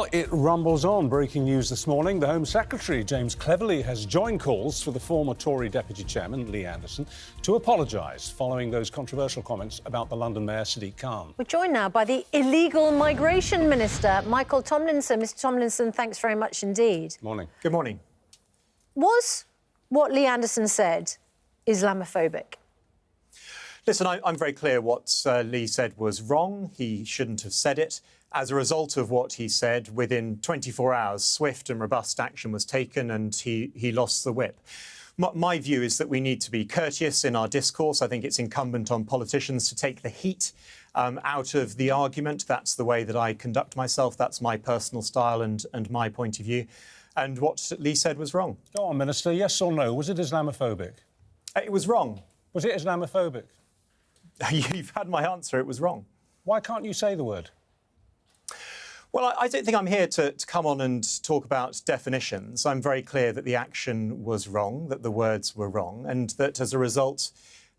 Well, it rumbles on. Breaking news this morning. The Home Secretary, James Cleverly, has joined calls for the former Tory Deputy Chairman, Lee Anderson, to apologise following those controversial comments about the London Mayor, Sadiq Khan. We're joined now by the Illegal Migration Minister, Michael Tomlinson. Mr Tomlinson, thanks very much indeed. Morning. Good morning. Was what Lee Anderson said Islamophobic? Listen, I'm very clear what Lee said was wrong. He shouldn't have said it. As a result of what he said, within 24 hours, swift and robust action was taken and he lost the whip. My view is that we need to be courteous in our discourse. I think it's incumbent on politicians to take the heat out of the argument. That's the way that I conduct myself. That's my personal style and my point of view. And what Lee said was wrong. Go on, Minister. Yes or no? Was it Islamophobic? It was wrong. Was it Islamophobic? You've had my answer. It was wrong. Why can't you say the word? Well, I don't think I'm here to come on and talk about definitions. I'm very clear that the action was wrong, that the words were wrong, and that as a result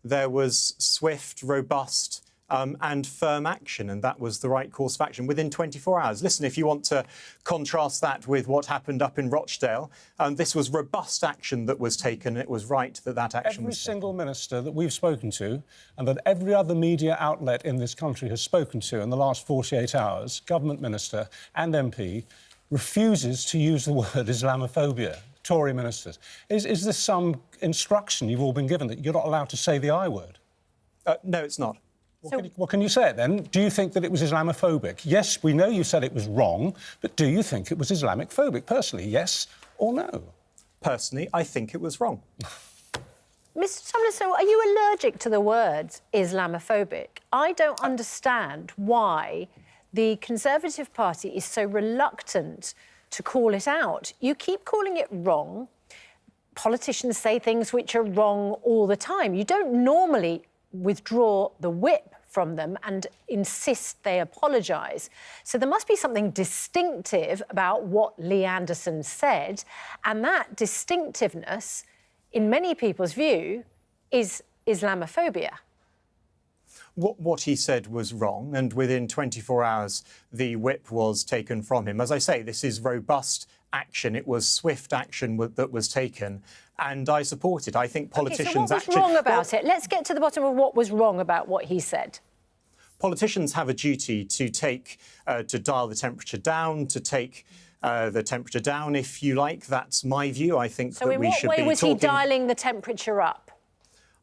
there was swift, robust and firm action, and that was the right course of action within 24 hours. Listen, if you want to contrast that with what happened up in Rochdale, this was robust action that was taken. It was right that that action was taken. Every single minister that we've spoken to and that every other media outlet in this country has spoken to in the last 48 hours, government minister and MP, refuses to use the word Islamophobia. Tory ministers. Is this some instruction you've all been given that you're not allowed to say the I word? No, it's not. Well, can you say it then? Do you think that it was Islamophobic? Yes, we know you said it was wrong, but do you think it was Islamophobic personally? Yes or no? Personally, I think it was wrong. Mr Tomlinson, are you allergic to the words Islamophobic? I don't understand why the Conservative Party is so reluctant to call it out. You keep calling it wrong. Politicians say things which are wrong all the time. You don't normally withdraw the whip from them and insist they apologise. So there must be something distinctive about what Lee Anderson said, and that distinctiveness, in many people's view, is Islamophobia. What he said was wrong, and within 24 hours the whip was taken from him. As I say, this is robust action. It was swift action that was taken, and I support it. I think politicians... So what was wrong about it? Let's get to the bottom of what was wrong about what he said. Politicians have a duty to to dial the temperature down, to take the temperature down, if you like. That's my view. I think that we should be talking... So in what way was he dialing the temperature up?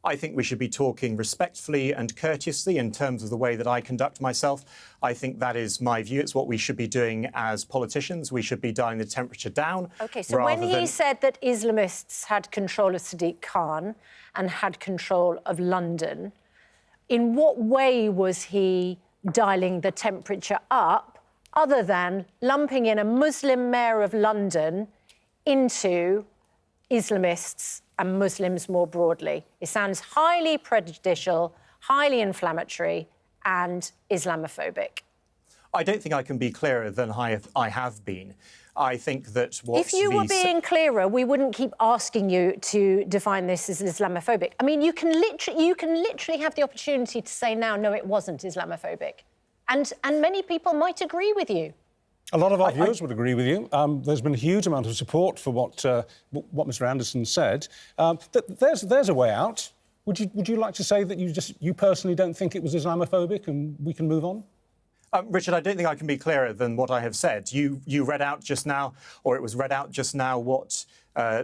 I think we should be talking respectfully and courteously in terms of the way that I conduct myself. I think that is my view. It's what we should be doing as politicians. We should be dialing the temperature down. OK, so when he said that Islamists had control of Sadiq Khan and had control of London, in what way was he dialing the temperature up other than lumping in a Muslim mayor of London into Islamists and Muslims more broadly? It sounds highly prejudicial, highly inflammatory and Islamophobic. I don't think I can be clearer than I have been. I think that what... If you were being clearer, we wouldn't keep asking you to define this as Islamophobic. I mean, you can literally have the opportunity to say now, no, it wasn't Islamophobic. And many people might agree with you. A lot of our viewers would agree with you. There's been a huge amount of support for what Mr Anderson said. There's a way out. Would you like to say that you personally don't think it was Islamophobic and we can move on? Richard, I don't think I can be clearer than what I have said. You read out just now, or it was read out just now, what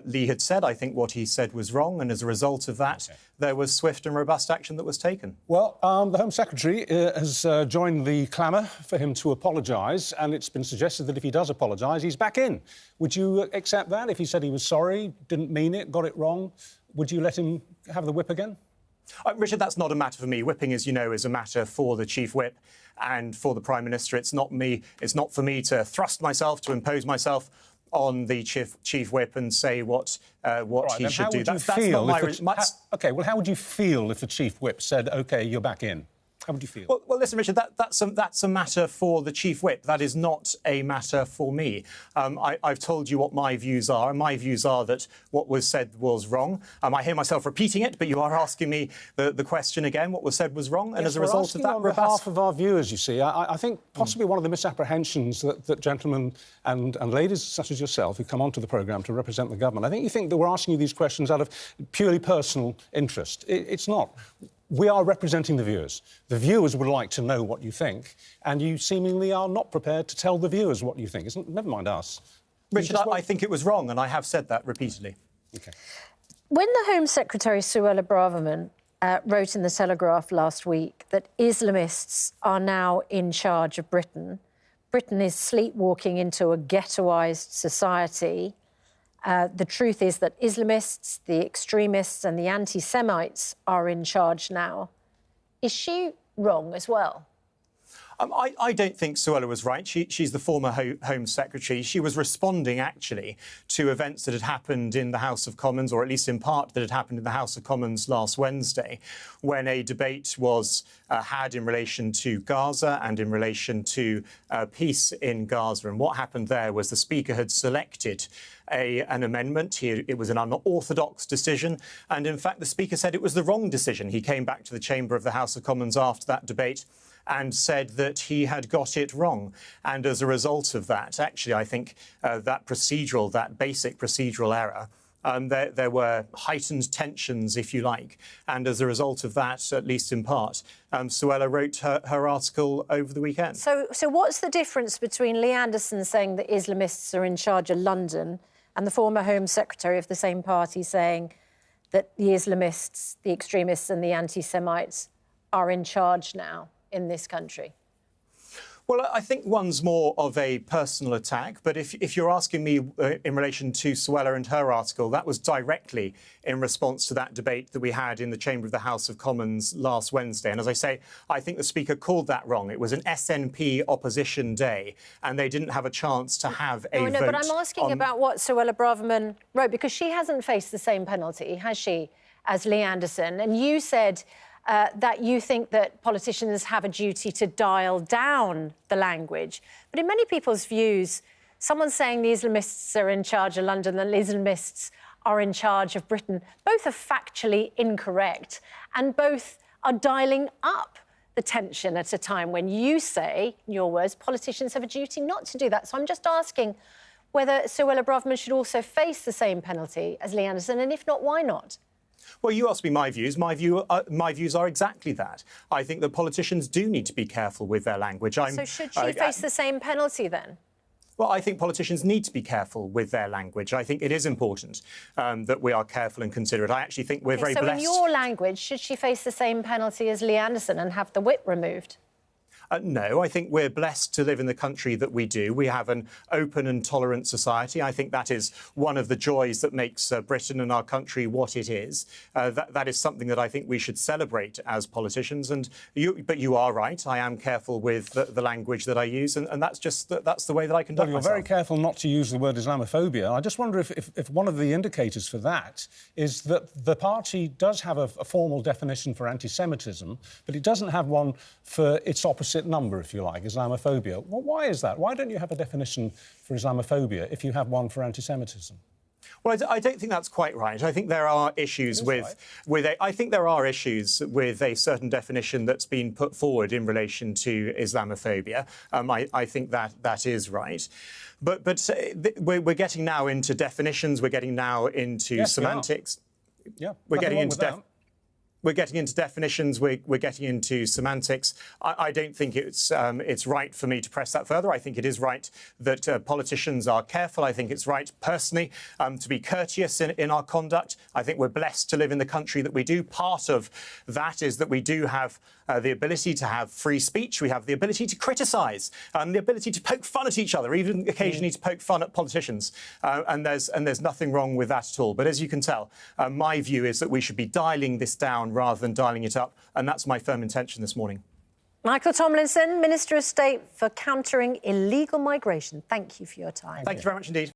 Lee had said. I think what he said was wrong, and as a result of that, there was swift and robust action that was taken. Well, the Home Secretary has joined the clamour for him to apologise, and it's been suggested that if he does apologise, he's back in. Would you accept that? If he said he was sorry, didn't mean it, got it wrong, would you let him have the whip again? Richard, that's not a matter for me. Whipping, as you know, is a matter for the Chief Whip and for the Prime Minister. It's not for me to thrust myself, to impose myself on the Chief Whip and say what he should do. That's not my... OK, well, how would you feel if the Chief Whip said, OK, you're back in? How would you feel? Well, listen, Richard, that's a matter for the Chief Whip. That is not a matter for me. I've told you what my views are, and my views are that what was said was wrong. I hear myself repeating it, but you are asking me the question again. What was said was wrong, and yes, as a result of that, on behalf of our viewers, you see, I think possibly one of the misapprehensions that gentlemen and ladies such as yourself who come onto the programme to represent the government, I think you think that we're asking you these questions out of purely personal interest. It's not. We are representing the viewers. The viewers would like to know what you think, and you seemingly are not prepared to tell the viewers what you think. Never mind us. Richard, I think it was wrong, and I have said that repeatedly. OK. When the Home Secretary, Suella Braverman, wrote in The Telegraph last week that Islamists are now in charge of Britain, Britain is sleepwalking into a ghettoised society. The truth is that Islamists, the extremists and the anti-Semites are in charge now. Is she wrong as well? I don't think Suella was right. She's the former Home Secretary. She was responding, actually, to events that had happened in the House of Commons, or at least in part that had happened in the House of Commons last Wednesday, when a debate was had in relation to Gaza and in relation to peace in Gaza. And what happened there was the Speaker had selected an amendment. It was an unorthodox decision. And in fact, the Speaker said it was the wrong decision. He came back to the chamber of the House of Commons after that debate and said that he had got it wrong. And as a result of that, actually, I think that basic procedural error, there were heightened tensions, if you like. And as a result of that, at least in part, Suella wrote her article over the weekend. So what's the difference between Lee Anderson saying that Islamists are in charge of London and the former Home Secretary of the same party saying that the Islamists, the extremists and the anti-Semites are in charge now in this country? Well, I think one's more of a personal attack, but if you're asking me in relation to Suella and her article, that was directly in response to that debate that we had in the chamber of the House of Commons last Wednesday. And as I say, I think the Speaker called that wrong. It was an SNP opposition day, and they didn't have a chance to have a vote. No, but I'm asking about what Suella Braverman wrote, because she hasn't faced the same penalty, has she, as Lee Anderson? And you said that you think that politicians have a duty to dial down the language. But in many people's views, someone saying the Islamists are in charge of London and the Islamists are in charge of Britain, both are factually incorrect, and both are dialing up the tension at a time when you say, in your words, politicians have a duty not to do that. So I'm just asking whether Suella Braverman should also face the same penalty as Lee Anderson, and if not, why not? Well, you asked me my views. My views are exactly that. I think that politicians do need to be careful with their language. So should she face the same penalty then? Well, I think politicians need to be careful with their language. I think it is important that we are careful and considerate. I actually think we're very blessed. So in your language, should she face the same penalty as Lee Anderson and have the whip removed? No, I think we're blessed to live in the country that we do. We have an open and tolerant society. I think that is one of the joys that makes Britain and our country what it is. That is something that I think we should celebrate as politicians. But you are right. I am careful with the language that I use, and that's the way that I conduct myself. You're very careful not to use the word Islamophobia. I just wonder if one of the indicators for that is that the party does have a formal definition for anti-Semitism, but it doesn't have one for its opposite number, if you like, Islamophobia. Well, why is that? Why don't you have a definition for Islamophobia if you have one for anti-Semitism? Well, I don't think that's quite right. I think there are issues I think there are issues with a certain definition that's been put forward in relation to Islamophobia. I think that is right. But we're getting now into definitions. We're getting now into semantics. Yeah, we're getting into definitions, we're getting into semantics. I don't think it's right for me to press that further. I think it is right that politicians are careful. I think it's right, personally, to be courteous in our conduct. I think we're blessed to live in the country that we do. Part of that is that we do have the ability to have free speech. We have the ability to criticise, the ability to poke fun at each other, even occasionally to poke fun at politicians. And there's nothing wrong with that at all. But as you can tell, my view is that we should be dialing this down rather than dialing it up. And that's my firm intention this morning. Michael Tomlinson, Minister of State for Countering Illegal Migration. Thank you for your time. Thank you very much indeed.